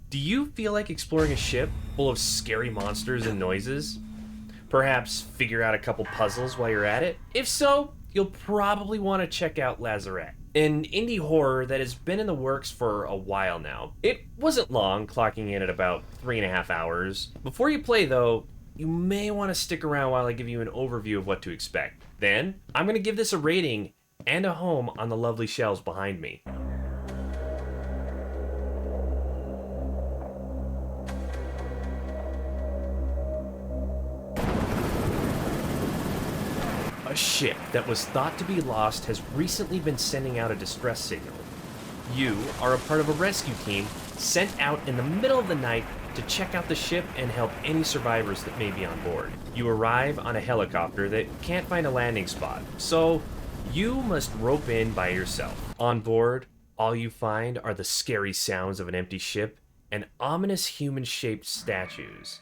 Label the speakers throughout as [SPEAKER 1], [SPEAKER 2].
[SPEAKER 1] Do you feel like exploring a ship full of scary monsters and noises? Perhaps figure out a couple puzzles while you're at it? If so, you'll probably want to check out Lazaret, an indie horror that has been in the works for a while now. It wasn't long, clocking in at about 3.5 hours. Before you play though, you may want to stick around while I give you an overview of what to expect. Then, I'm going to give this a rating and a home on the lovely shelves behind me. A ship that was thought to be lost has recently been sending out a distress signal. You are a part of a rescue team sent out in the middle of the night to check out the ship and help any survivors that may be on board. You arrive on a helicopter that can't find a landing spot, so you must rope in by yourself. On board, all you find are the scary sounds of an empty ship and ominous human-shaped statues.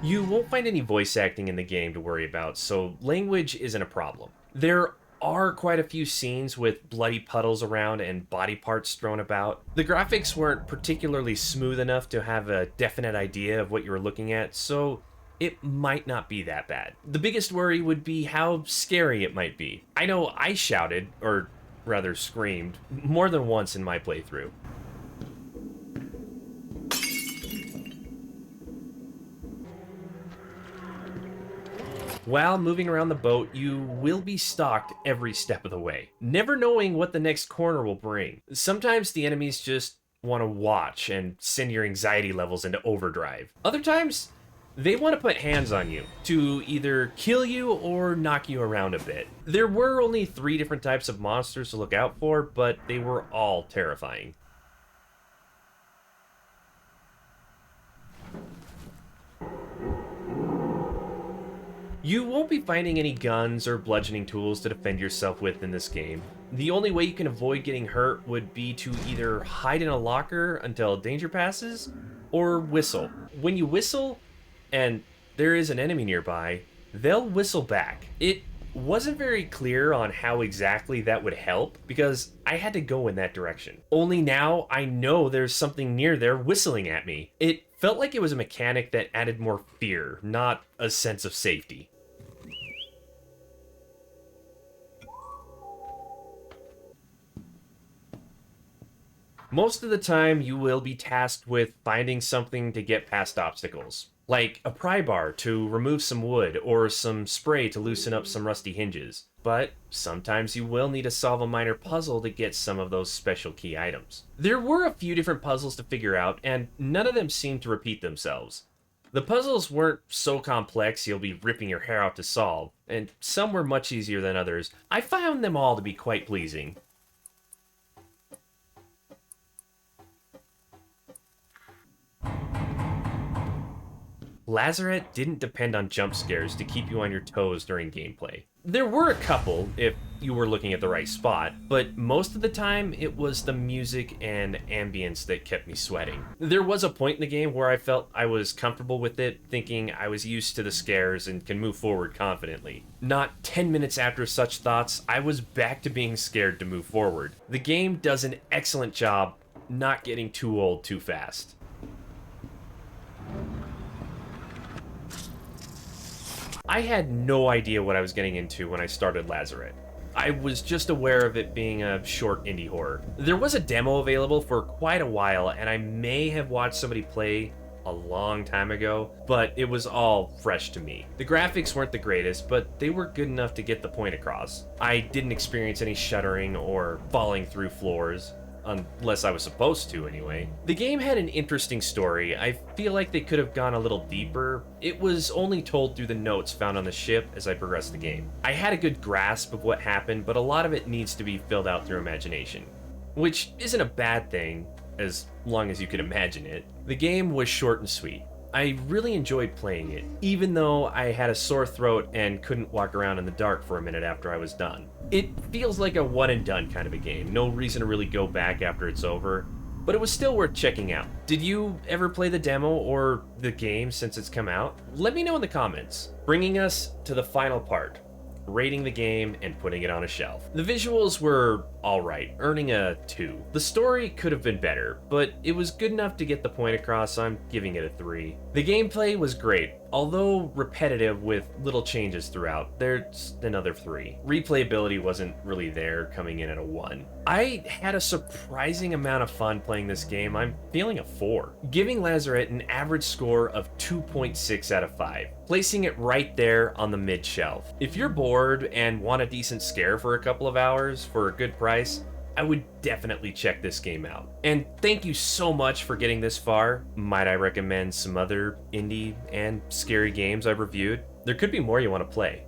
[SPEAKER 1] You won't find any voice acting in the game to worry about, so language isn't a problem. There are quite a few scenes with bloody puddles around and body parts thrown about. The graphics weren't particularly smooth enough to have a definite idea of what you were looking at, so it might not be that bad. The biggest worry would be how scary it might be. I know I shouted, or rather screamed, more than once in my playthrough. While moving around the boat, you will be stalked every step of the way, never knowing what the next corner will bring. Sometimes the enemies just want to watch and send your anxiety levels into overdrive. Other times, they want to put hands on you to either kill you or knock you around a bit. There were only 3 different types of monsters to look out for, but they were all terrifying. You won't be finding any guns or bludgeoning tools to defend yourself with in this game. The only way you can avoid getting hurt would be to either hide in a locker until danger passes, or whistle. When you whistle, and there is an enemy nearby, they'll whistle back. It wasn't very clear on how exactly that would help, because I had to go in that direction. Only now I know there's something near there whistling at me. It felt like it was a mechanic that added more fear, not a sense of safety. Most of the time, you will be tasked with finding something to get past obstacles, like a pry bar to remove some wood or some spray to loosen up some rusty hinges. But sometimes you will need to solve a minor puzzle to get some of those special key items. There were a few different puzzles to figure out, and none of them seemed to repeat themselves. The puzzles weren't so complex you'll be ripping your hair out to solve, and some were much easier than others. I found them all to be quite pleasing. Lazaret didn't depend on jump scares to keep you on your toes during gameplay. There were a couple, if you were looking at the right spot, but most of the time it was the music and ambience that kept me sweating. There was a point in the game where I felt I was comfortable with it, thinking I was used to the scares and can move forward confidently. Not 10 minutes after such thoughts, I was back to being scared to move forward. The game does an excellent job not getting too old too fast. I had no idea what I was getting into when I started Lazaret. I was just aware of it being a short indie horror. There was a demo available for quite a while, and I may have watched somebody play a long time ago, but it was all fresh to me. The graphics weren't the greatest, but they were good enough to get the point across. I didn't experience any shuddering or falling through floors. Unless I was supposed to, anyway. The game had an interesting story. I feel like they could have gone a little deeper. It was only told through the notes found on the ship as I progressed the game. I had a good grasp of what happened, but a lot of it needs to be filled out through imagination. Which isn't a bad thing, as long as you can imagine it. The game was short and sweet. I really enjoyed playing it, even though I had a sore throat and couldn't walk around in the dark for a minute after I was done. It feels like a one and done kind of a game, no reason to really go back after it's over, but it was still worth checking out. Did you ever play the demo or the game since it's come out? Let me know in the comments. Bringing us to the final part, rating the game, and putting it on a shelf. The visuals were alright, earning a 2. The story could have been better, but it was good enough to get the point across, so I'm giving it a 3. The gameplay was great, although repetitive with little changes throughout. There's another 3. Replayability wasn't really there, coming in at a 1. I had a surprising amount of fun playing this game. I'm feeling a 4, giving Lazaret an average score of 2.6 out of 5, placing it right there on the mid shelf. If you're bored and want a decent scare for a couple of hours for a good price, I would definitely check this game out. And thank you so much for getting this far. Might I recommend some other indie and scary games I've reviewed? There could be more you want to play.